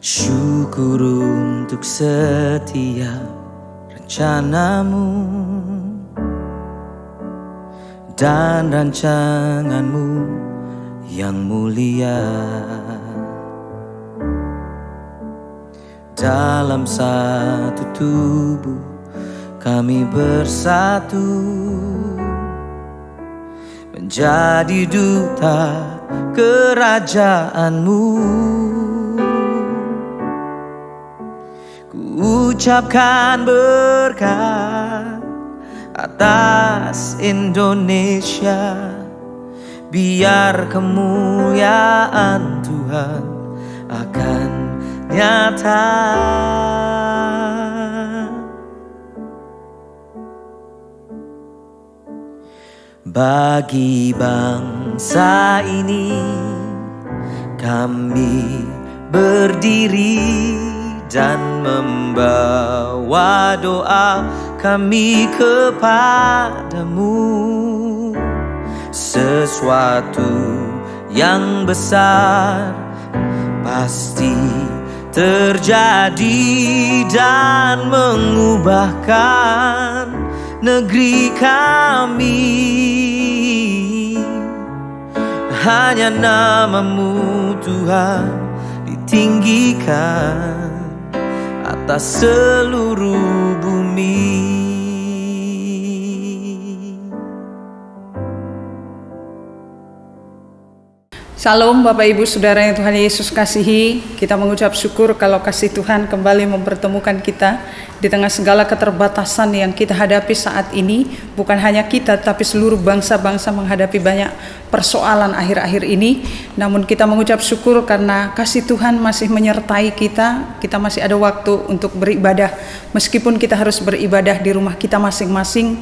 Syukur untuk setiap rencanamu dan rancanganmu yang mulia. Dalam satu tubuh kami bersatu, menjadi duta kerajaanmu. Ku ucapkan berkat atas Indonesia, biar kemuliaan Tuhan akan nyata. Bagi bangsa ini kami berdiri dan membawa doa kami kepadamu. Sesuatu yang besar pasti terjadi dan mengubahkan negeri kami. Hanya namamu Tuhan ditinggikan atas seluruh bumi. Salam Bapak Ibu Saudara yang Tuhan Yesus kasihi. Kita mengucap syukur kalau kasih Tuhan kembali mempertemukan kita di tengah segala keterbatasan yang kita hadapi saat ini. Bukan hanya kita, tapi seluruh bangsa-bangsa menghadapi banyak persoalan akhir-akhir ini. Namun kita mengucap syukur karena kasih Tuhan masih menyertai kita. Kita masih ada waktu untuk beribadah. Meskipun kita harus beribadah di rumah kita masing-masing,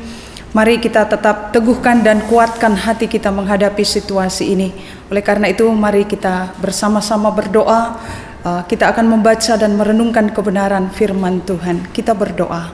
mari kita tetap teguhkan dan kuatkan hati kita menghadapi situasi ini. Oleh karena itu, mari kita bersama-sama berdoa. Kita akan membaca dan merenungkan kebenaran firman Tuhan. Kita berdoa.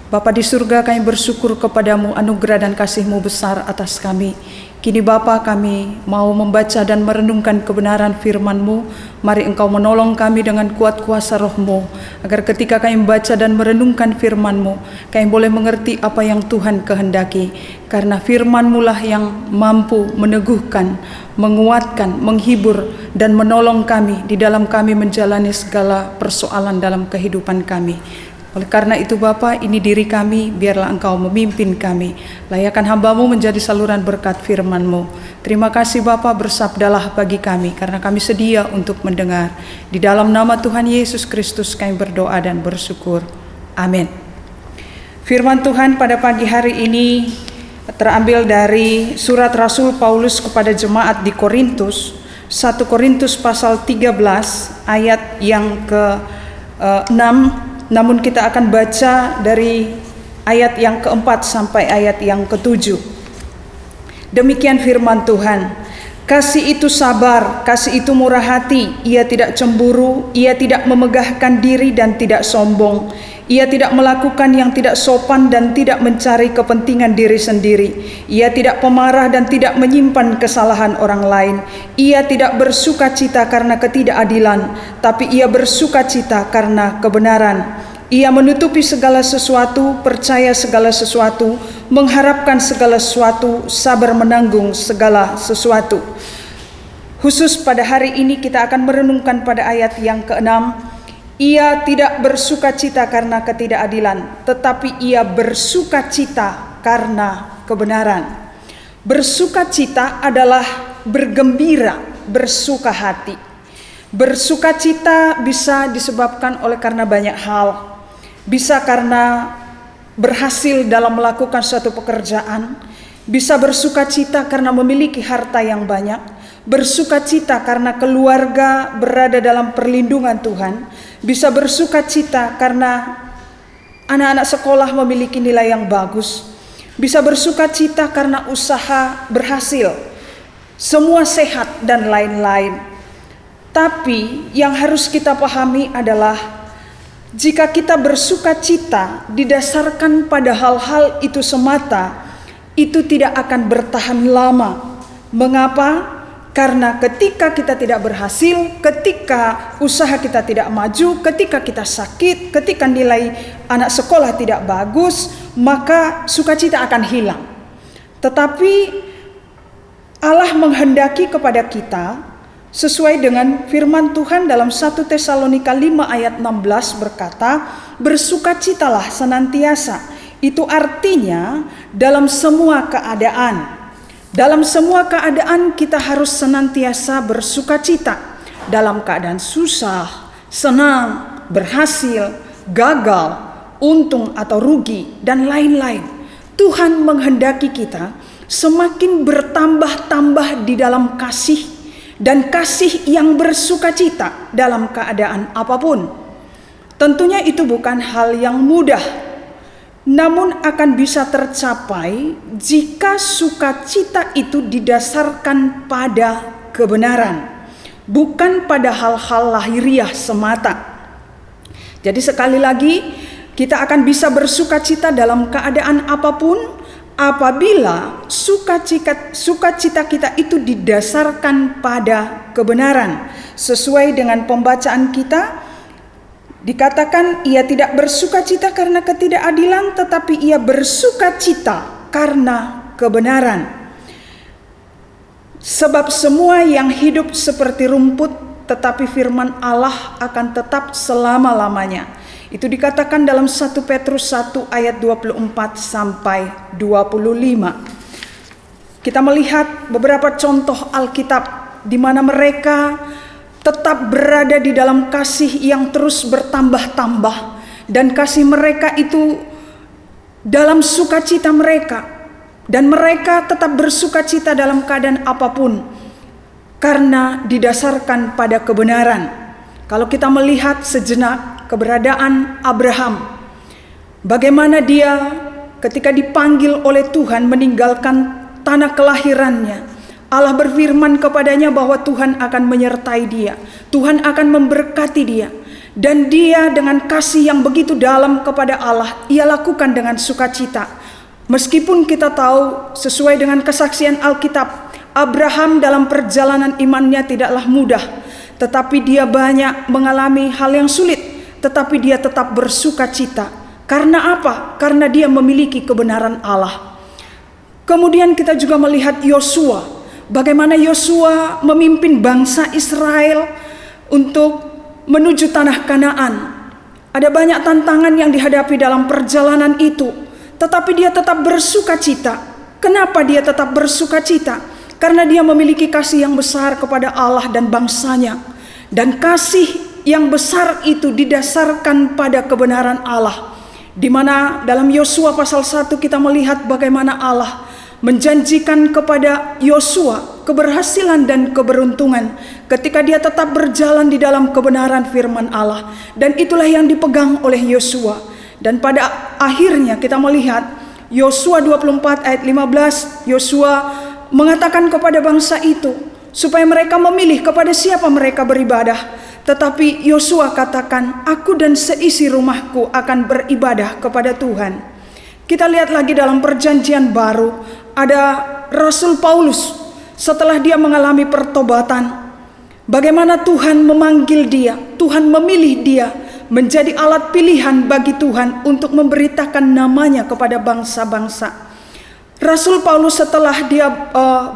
Bapa di surga, kami bersyukur kepadamu anugerah dan kasih-Mu besar atas kami. Kini Bapa, kami mau membaca dan merenungkan kebenaran firman-Mu. Mari Engkau menolong kami dengan kuat kuasa Roh-Mu, agar ketika kami membaca dan merenungkan firman-Mu, kami boleh mengerti apa yang Tuhan kehendaki. Karena firman-Mu lah yang mampu meneguhkan, menguatkan, menghibur, dan menolong kami di dalam kami menjalani segala persoalan dalam kehidupan kami. Oleh karena itu Bapa, ini diri kami, biarlah Engkau memimpin kami. Layakkan hamba-Mu menjadi saluran berkat firman-Mu. Terima kasih Bapa, bersabdalah bagi kami, karena kami sedia untuk mendengar. Di dalam nama Tuhan Yesus Kristus kami berdoa dan bersyukur. Amin. Firman Tuhan pada pagi hari ini terambil dari surat Rasul Paulus kepada jemaat di Korintus, 1 Korintus pasal 13 ayat yang ke-6. Namun kita akan baca dari ayat yang keempat sampai ayat yang ketujuh. Demikian firman Tuhan. Kasih itu sabar, kasih itu murah hati, ia tidak cemburu, ia tidak memegahkan diri dan tidak sombong. Ia tidak melakukan yang tidak sopan dan tidak mencari kepentingan diri sendiri. Ia tidak pemarah dan tidak menyimpan kesalahan orang lain. Ia tidak bersukacita karena ketidakadilan, tapi ia bersukacita karena kebenaran. Ia menutupi segala sesuatu, percaya segala sesuatu, mengharapkan segala sesuatu, sabar menanggung segala sesuatu. Khusus pada hari ini kita akan merenungkan pada ayat yang ke-6. Ia tidak bersukacita karena ketidakadilan, tetapi ia bersukacita karena kebenaran. Bersukacita adalah bergembira, bersuka hati. Bersukacita bisa disebabkan oleh karena banyak hal. Bisa karena berhasil dalam melakukan suatu pekerjaan. Bisa bersukacita karena memiliki harta yang banyak. Bersukacita karena keluarga berada dalam perlindungan Tuhan. Bisa bersukacita karena anak-anak sekolah memiliki nilai yang bagus. Bisa bersukacita karena usaha berhasil. Semua sehat dan lain-lain. Tapi yang harus kita pahami adalah jika kita bersukacita didasarkan pada hal-hal itu semata, itu tidak akan bertahan lama. Mengapa? Karena ketika kita tidak berhasil, ketika usaha kita tidak maju, ketika kita sakit, ketika nilai anak sekolah tidak bagus, maka sukacita akan hilang. Tetapi Allah menghendaki kepada kita sesuai dengan firman Tuhan dalam 1 Tesalonika 5 ayat 16 berkata, bersukacitalah senantiasa. Itu artinya dalam semua keadaan. Dalam semua keadaan kita harus senantiasa bersukacita. Dalam keadaan susah, senang, berhasil, gagal, untung atau rugi, dan lain-lain. Tuhan menghendaki kita semakin bertambah-tambah di dalam kasih, dan kasih yang bersukacita dalam keadaan apapun. Tentunya itu bukan hal yang mudah, namun akan bisa tercapai jika sukacita itu didasarkan pada kebenaran, bukan pada hal-hal lahiriah semata. Jadi sekali lagi, kita akan bisa bersukacita dalam keadaan apapun apabila sukacita kita itu didasarkan pada kebenaran. Sesuai dengan pembacaan kita, dikatakan ia tidak bersukacita karena ketidakadilan, tetapi ia bersukacita karena kebenaran. Sebab semua yang hidup seperti rumput, tetapi firman Allah akan tetap selama-lamanya. Itu dikatakan dalam 1 Petrus 1 ayat 24 sampai 25. Kita melihat beberapa contoh Alkitab di mana mereka tetap berada di dalam kasih yang terus bertambah-tambah, dan kasih mereka itu dalam sukacita mereka, dan mereka tetap bersukacita dalam keadaan apapun karena didasarkan pada kebenaran. Kalau kita melihat sejenak keberadaan Abraham, bagaimana dia ketika dipanggil oleh Tuhan meninggalkan tanah kelahirannya, Allah berfirman kepadanya bahwa Tuhan akan menyertai dia, Tuhan akan memberkati dia, dan dia dengan kasih yang begitu dalam kepada Allah, ia lakukan dengan sukacita. Meskipun kita tahu sesuai dengan kesaksian Alkitab, Abraham dalam perjalanan imannya tidaklah mudah, tetapi dia banyak mengalami hal yang sulit, tetapi dia tetap bersukacita. Karena apa? Karena dia memiliki kebenaran Allah. Kemudian kita juga melihat Yosua. Bagaimana Yosua memimpin bangsa Israel untuk menuju tanah Kanaan. Ada banyak tantangan yang dihadapi dalam perjalanan itu, tetapi dia tetap bersukacita. Kenapa dia tetap bersukacita? Karena dia memiliki kasih yang besar kepada Allah dan bangsanya. Dan kasih yang besar itu didasarkan pada kebenaran Allah. Di mana dalam Yosua pasal 1 kita melihat bagaimana Allah menjanjikan kepada Yosua keberhasilan dan keberuntungan ketika dia tetap berjalan di dalam kebenaran firman Allah, dan itulah yang dipegang oleh Yosua. Dan pada akhirnya kita melihat Yosua 24 ayat 15, Yosua mengatakan kepada bangsa itu supaya mereka memilih kepada siapa mereka beribadah. Tetapi Yosua katakan, aku dan seisi rumahku akan beribadah kepada Tuhan. Kita lihat lagi dalam perjanjian baru, ada Rasul Paulus. Setelah dia mengalami pertobatan, bagaimana Tuhan memanggil dia, Tuhan memilih dia menjadi alat pilihan bagi Tuhan untuk memberitakan namanya kepada bangsa-bangsa. Rasul Paulus setelah dia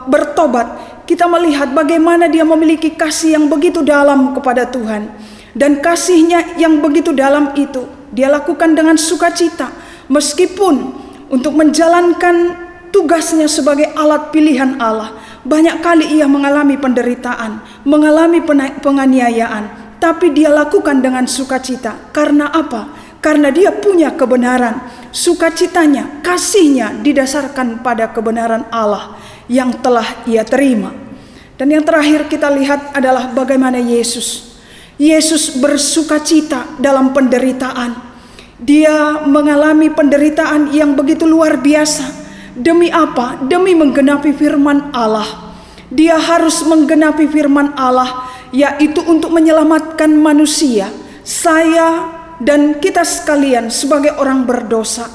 bertobat, kita melihat bagaimana dia memiliki kasih yang begitu dalam kepada Tuhan. Dan kasihnya yang begitu dalam itu dia lakukan dengan sukacita. Meskipun untuk menjalankan tugasnya sebagai alat pilihan Allah, banyak kali ia mengalami penderitaan, mengalami penganiayaan, tapi dia lakukan dengan sukacita. Karena apa? Karena dia punya kebenaran. Sukacitanya, kasihnya didasarkan pada kebenaran Allah yang telah ia terima. Dan yang terakhir kita lihat adalah bagaimana Yesus. Yesus bersukacita dalam penderitaan. Dia mengalami penderitaan yang begitu luar biasa. Demi apa? Demi menggenapi firman Allah. Dia harus menggenapi firman Allah, yaitu untuk menyelamatkan manusia, saya dan kita sekalian sebagai orang berdosa.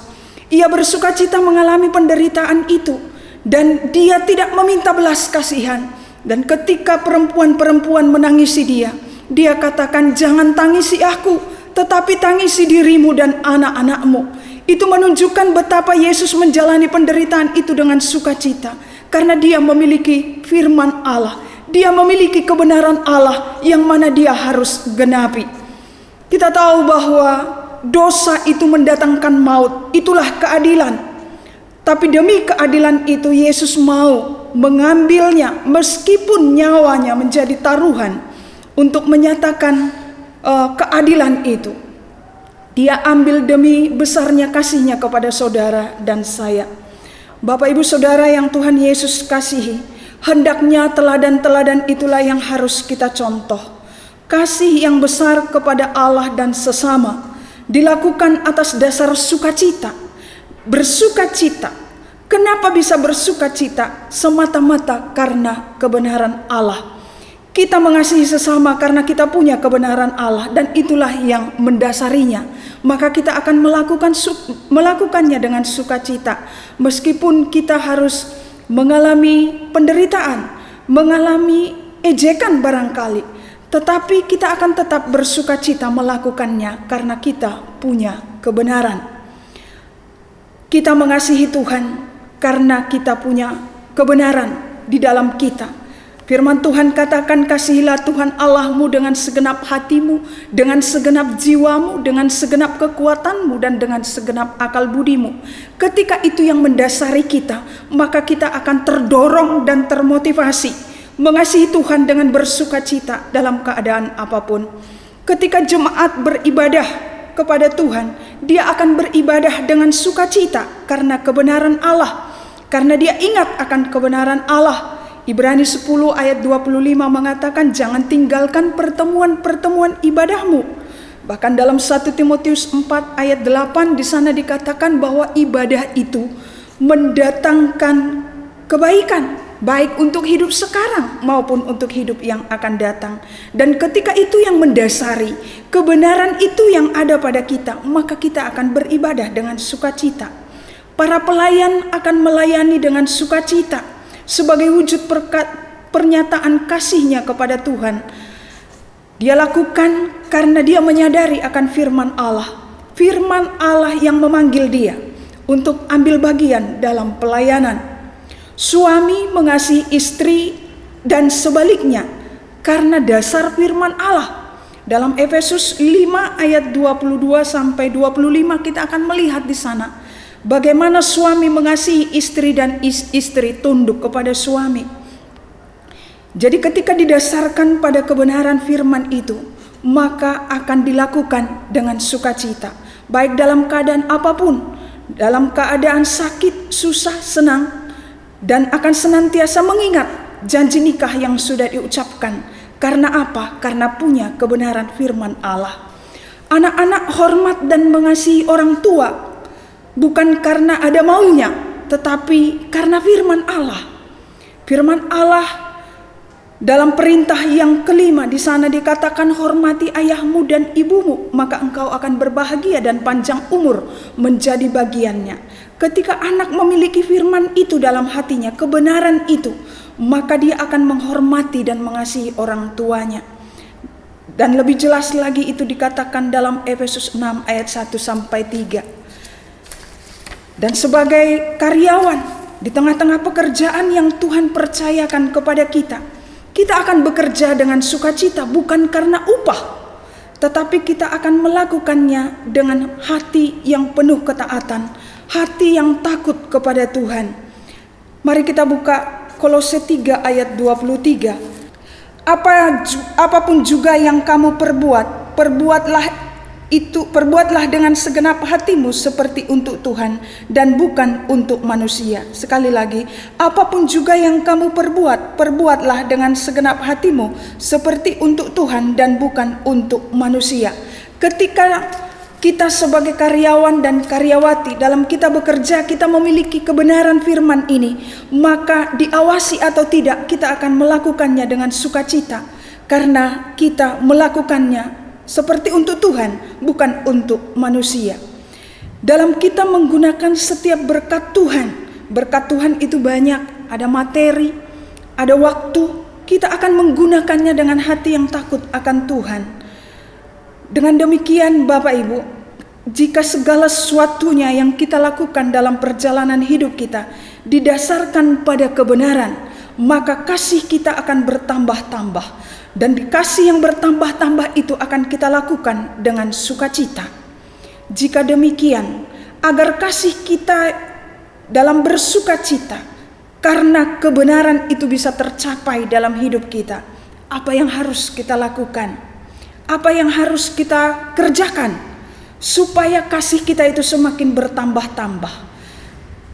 Ia bersukacita mengalami penderitaan itu, dan dia tidak meminta belas kasihan. Dan ketika perempuan-perempuan menangisi dia, dia katakan, jangan tangisi aku, tetapi tangisi dirimu dan anak-anakmu. Itu menunjukkan betapa Yesus menjalani penderitaan itu dengan sukacita, karena dia memiliki firman Allah. Dia memiliki kebenaran Allah yang mana dia harus genapi. Kita tahu bahwa dosa itu mendatangkan maut, itulah keadilan. Tapi demi keadilan itu Yesus mau mengambilnya meskipun nyawanya menjadi taruhan untuk menyatakan keadilan itu. Dia ambil demi besarnya kasihnya kepada saudara dan saya. Bapak ibu saudara yang Tuhan Yesus kasihi, hendaknya teladan-teladan itulah yang harus kita contoh. Kasih yang besar kepada Allah dan sesama dilakukan atas dasar sukacita. Bersukacita. Kenapa bisa bersukacita? Semata-mata karena kebenaran Allah. Kita mengasihi sesama karena kita punya kebenaran Allah, dan itulah yang mendasarinya. Maka kita akan melakukannya dengan sukacita, meskipun kita harus mengalami penderitaan, mengalami ejekan barangkali, tetapi kita akan tetap bersukacita melakukannya karena kita punya kebenaran. Kita mengasihi Tuhan karena kita punya kebenaran di dalam kita. Firman Tuhan katakan, kasihilah Tuhan Allahmu dengan segenap hatimu, dengan segenap jiwamu, dengan segenap kekuatanmu, dan dengan segenap akal budimu. Ketika itu yang mendasari kita, maka kita akan terdorong dan termotivasi mengasihi Tuhan dengan bersukacita dalam keadaan apapun. Ketika jemaat beribadah kepada Tuhan, dia akan beribadah dengan sukacita karena kebenaran Allah, karena dia ingat akan kebenaran Allah. Ibrani 10 ayat 25 mengatakan, jangan tinggalkan pertemuan-pertemuan ibadahmu. Bahkan dalam 1 Timotius 4 ayat 8 di sana dikatakan bahwa ibadah itu mendatangkan kebaikan, baik untuk hidup sekarang maupun untuk hidup yang akan datang. Dan ketika itu yang mendasari, kebenaran itu yang ada pada kita, maka kita akan beribadah dengan sukacita. Para pelayan akan melayani dengan sukacita sebagai wujud pernyataan kasihnya kepada Tuhan. Dia lakukan karena dia menyadari akan firman Allah. Firman Allah yang memanggil dia untuk ambil bagian dalam pelayanan. Suami mengasihi istri dan sebaliknya karena dasar firman Allah. Dalam Efesus 5 ayat 22 sampai 25 kita akan melihat di sana bagaimana suami mengasihi istri dan istri tunduk kepada suami. Jadi ketika didasarkan pada kebenaran firman itu, maka akan dilakukan dengan sukacita, baik dalam keadaan apapun, dalam keadaan sakit, susah, senang, dan akan senantiasa mengingat janji nikah yang sudah diucapkan. Karena apa? Karena punya kebenaran firman Allah. Anak-anak hormat dan mengasihi orang tua, bukan karena ada maunya, tetapi karena firman Allah. Firman Allah dalam perintah yang kelima di sana dikatakan, hormati ayahmu dan ibumu, maka engkau akan berbahagia dan panjang umur menjadi bagiannya. Ketika anak memiliki firman itu dalam hatinya, kebenaran itu, maka dia akan menghormati dan mengasihi orang tuanya. Dan lebih jelas lagi itu dikatakan dalam Efesus 6 ayat 1 sampai 3. Dan sebagai karyawan di tengah-tengah pekerjaan yang Tuhan percayakan kepada kita, kita akan bekerja dengan sukacita bukan karena upah, tetapi kita akan melakukannya dengan hati yang penuh ketaatan, hati yang takut kepada Tuhan. Mari kita buka Kolose 3 ayat 23. Apapun juga yang kamu perbuat, perbuatlah dengan segenap hatimu seperti untuk Tuhan dan bukan untuk manusia. Sekali lagi, apapun juga yang kamu perbuat, perbuatlah dengan segenap hatimu seperti untuk Tuhan dan bukan untuk manusia. Ketika kita sebagai karyawan dan karyawati dalam kita bekerja, kita memiliki kebenaran firman ini, maka diawasi atau tidak, kita akan melakukannya dengan sukacita karena kita melakukannya seperti untuk Tuhan, bukan untuk manusia. Dalam kita menggunakan setiap berkat Tuhan itu banyak. Ada materi, ada waktu, kita akan menggunakannya dengan hati yang takut akan Tuhan. Dengan demikian Bapak Ibu, jika segala sesuatunya yang kita lakukan dalam perjalanan hidup kita didasarkan pada kebenaran, maka kasih kita akan bertambah-tambah. Dan kasih yang bertambah-tambah itu akan kita lakukan dengan sukacita. Jika demikian, agar kasih kita dalam bersukacita karena kebenaran itu bisa tercapai dalam hidup kita, apa yang harus kita lakukan? Apa yang harus kita kerjakan supaya kasih kita itu semakin bertambah-tambah?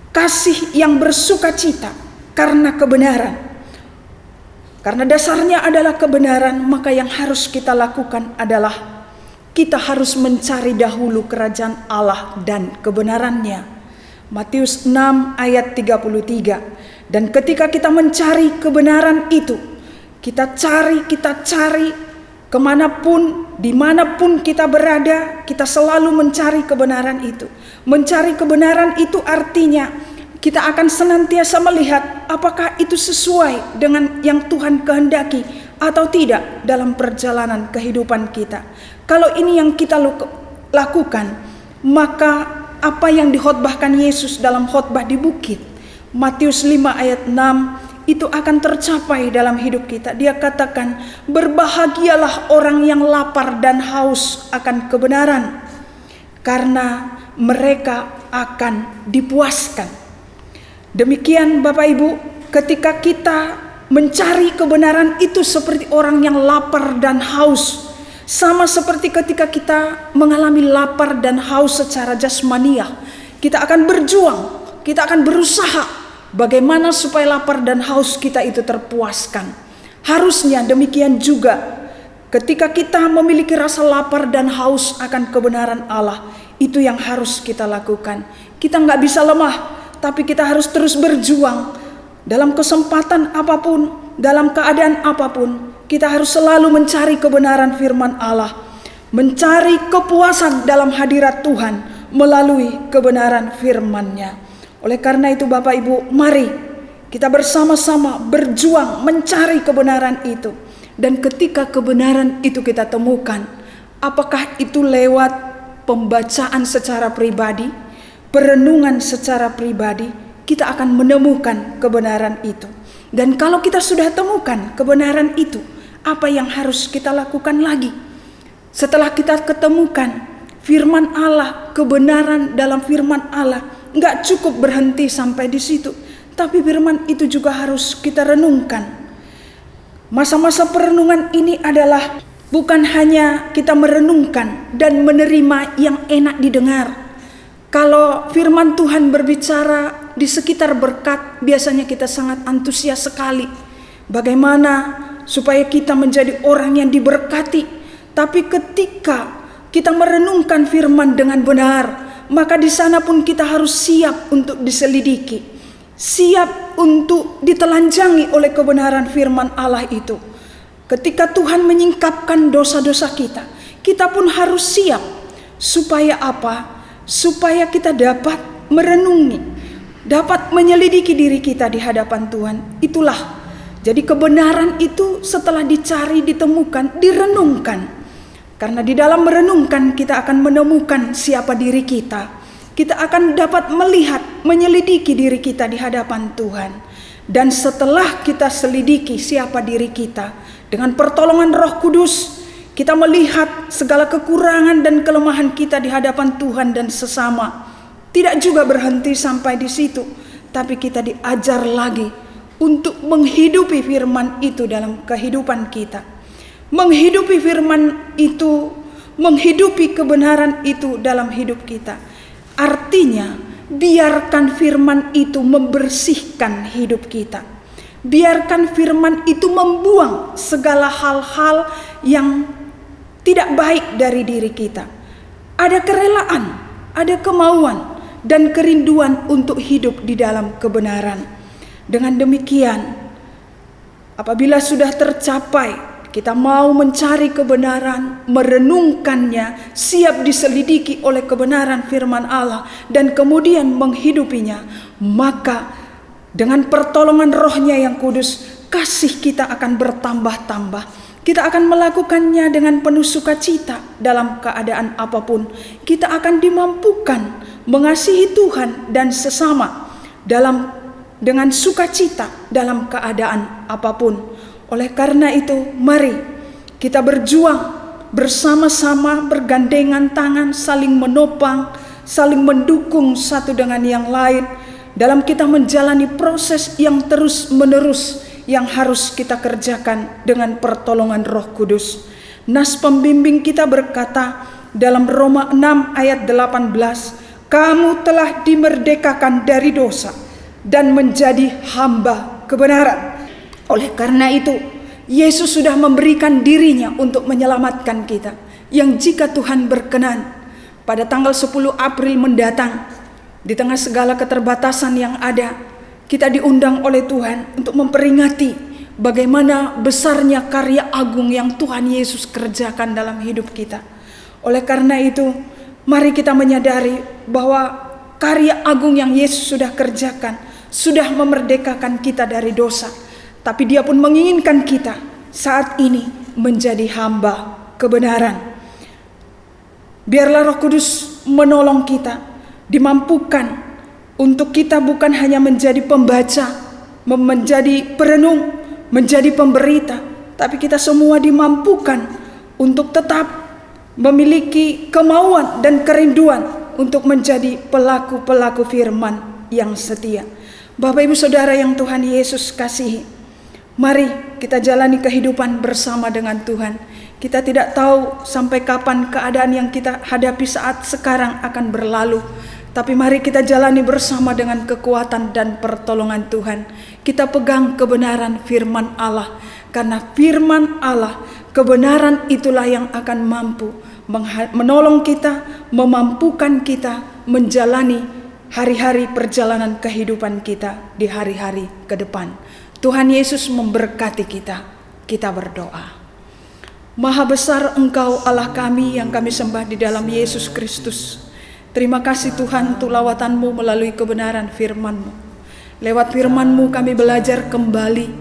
Kasih yang bersukacita karena kebenaran. Karena dasarnya adalah kebenaran, maka yang harus kita lakukan adalah kita harus mencari dahulu kerajaan Allah dan kebenarannya. Matius 6 ayat 33. Dan ketika kita mencari kebenaran itu, kita cari kemanapun, dimanapun kita berada, kita selalu mencari kebenaran itu. Mencari kebenaran itu artinya kita akan senantiasa melihat apakah itu sesuai dengan yang Tuhan kehendaki atau tidak dalam perjalanan kehidupan kita. Kalau ini yang kita lakukan, maka apa yang dikhotbahkan Yesus dalam khotbah di bukit, Matius 5 ayat 6, itu akan tercapai dalam hidup kita. Dia katakan, berbahagialah orang yang lapar dan haus akan kebenaran, karena mereka akan dipuaskan. Demikian Bapak Ibu, ketika kita mencari kebenaran itu seperti orang yang lapar dan haus. Sama seperti ketika kita mengalami lapar dan haus secara jasmaniah. Kita akan berjuang, kita akan berusaha bagaimana supaya lapar dan haus kita itu terpuaskan. Harusnya demikian juga ketika kita memiliki rasa lapar dan haus akan kebenaran Allah. Itu yang harus kita lakukan. Kita nggak bisa lemah, tapi kita harus terus berjuang. Dalam kesempatan apapun, dalam keadaan apapun, kita harus selalu mencari kebenaran firman Allah, mencari kepuasan dalam hadirat Tuhan melalui kebenaran firman-Nya. Oleh karena itu Bapak Ibu, mari kita bersama-sama berjuang mencari kebenaran itu. Dan ketika kebenaran itu kita temukan, apakah itu lewat pembacaan secara pribadi, perenungan secara pribadi, kita akan menemukan kebenaran itu. Dan kalau kita sudah temukan kebenaran itu, apa yang harus kita lakukan lagi? Setelah kita ketemukan firman Allah, kebenaran dalam firman Allah, nggak cukup berhenti sampai di situ, tapi firman itu juga harus kita renungkan. Masa-masa perenungan ini adalah bukan hanya kita merenungkan dan menerima yang enak didengar. Kalau firman Tuhan berbicara di sekitar berkat, biasanya kita sangat antusias sekali. Bagaimana supaya kita menjadi orang yang diberkati. Tapi ketika kita merenungkan firman dengan benar, maka di sana pun kita harus siap untuk diselidiki, siap untuk ditelanjangi oleh kebenaran firman Allah itu. Ketika Tuhan menyingkapkan dosa-dosa kita, kita pun harus siap. Supaya apa? Supaya kita dapat merenungi, dapat menyelidiki diri kita di hadapan Tuhan. Itulah, jadi kebenaran itu setelah dicari, ditemukan, direnungkan. Karena di dalam merenungkan kita akan menemukan siapa diri kita. Kita akan dapat melihat, menyelidiki diri kita di hadapan Tuhan. Dan setelah kita selidiki siapa diri kita, dengan pertolongan Roh Kudus, kita melihat segala kekurangan dan kelemahan kita di hadapan Tuhan dan sesama. Tidak juga berhenti sampai di situ, tapi kita diajar lagi untuk menghidupi firman itu dalam kehidupan kita. Menghidupi firman itu, menghidupi kebenaran itu dalam hidup kita. Artinya, biarkan firman itu membersihkan hidup kita. Biarkan firman itu membuang segala hal-hal yang tidak baik dari diri kita. Ada kerelaan, ada kemauan dan kerinduan untuk hidup di dalam kebenaran. Dengan demikian, apabila sudah tercapai, kita mau mencari kebenaran, merenungkannya, siap diselidiki oleh kebenaran firman Allah, dan kemudian menghidupinya, maka dengan pertolongan Roh-Nya yang kudus, kasih kita akan bertambah-tambah. Kita akan melakukannya dengan penuh sukacita dalam keadaan apapun. Kita akan dimampukan mengasihi Tuhan dan sesama dengan sukacita dalam keadaan apapun. Oleh karena itu, mari kita berjuang bersama-sama, bergandengan tangan, saling menopang, saling mendukung satu dengan yang lain dalam kita menjalani proses yang terus-menerus yang harus kita kerjakan dengan pertolongan Roh Kudus. Nas pembimbing kita berkata dalam Roma 6 ayat 18, "Kamu telah dimerdekakan dari dosa dan menjadi hamba kebenaran." Oleh karena itu, Yesus sudah memberikan dirinya untuk menyelamatkan kita. Yang jika Tuhan berkenan, pada tanggal 10 April mendatang, di tengah segala keterbatasan yang ada, kita diundang oleh Tuhan untuk memperingati bagaimana besarnya karya agung yang Tuhan Yesus kerjakan dalam hidup kita. Oleh karena itu, mari kita menyadari bahwa karya agung yang Yesus sudah kerjakan sudah memerdekakan kita dari dosa. Tapi Dia pun menginginkan kita saat ini menjadi hamba kebenaran. Biarlah Roh Kudus menolong kita, dimampukan untuk kita bukan hanya menjadi pembaca, menjadi perenung, menjadi pemberita, tapi kita semua dimampukan untuk tetap memiliki kemauan dan kerinduan untuk menjadi pelaku-pelaku firman yang setia. Bapak Ibu Saudara yang Tuhan Yesus kasihi, mari kita jalani kehidupan bersama dengan Tuhan. Kita tidak tahu sampai kapan keadaan yang kita hadapi saat sekarang akan berlalu. Tapi mari kita jalani bersama dengan kekuatan dan pertolongan Tuhan. Kita pegang kebenaran firman Allah. Karena firman Allah, kebenaran itulah yang akan mampu menolong kita, memampukan kita menjalani hari-hari perjalanan kehidupan kita di hari-hari ke depan. Tuhan Yesus memberkati kita. Kita berdoa. Maha besar Engkau Allah kami yang kami sembah di dalam Yesus Kristus. Terima kasih Tuhan untuk lawatan-Mu melalui kebenaran firman-Mu. Lewat firman-Mu kami belajar kembali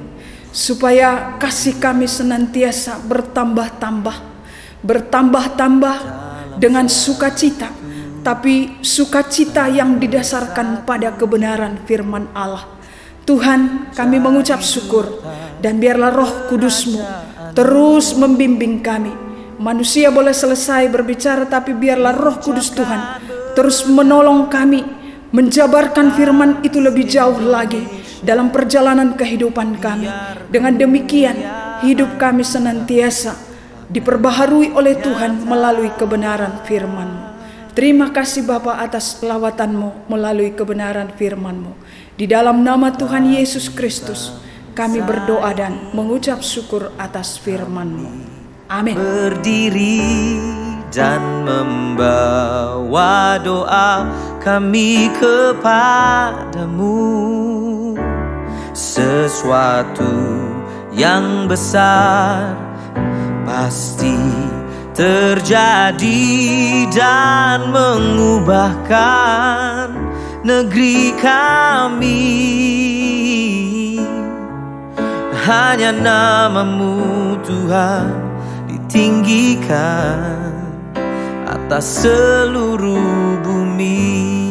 supaya kasih kami senantiasa bertambah-tambah dengan sukacita, tapi sukacita yang didasarkan pada kebenaran firman Allah. Tuhan, kami mengucap syukur dan biarlah Roh Kudus-Mu terus membimbing kami. Manusia boleh selesai berbicara, tapi biarlah Roh Kudus Tuhan terus menolong kami menjabarkan firman itu lebih jauh lagi dalam perjalanan kehidupan kami. Dengan demikian hidup kami senantiasa diperbaharui oleh Tuhan melalui kebenaran firman-Mu. Terima kasih Bapa atas lawatan-Mu melalui kebenaran firman-Mu. Di dalam nama Tuhan Yesus Kristus kami berdoa dan mengucap syukur atas firman-Mu. Amin. Berdiri dan membawa doa kami kepadamu, sesuatu yang besar pasti terjadi dan mengubahkan negeri kami. Hanya nama-Mu Tuhan ditinggikan atas seluruh bumi.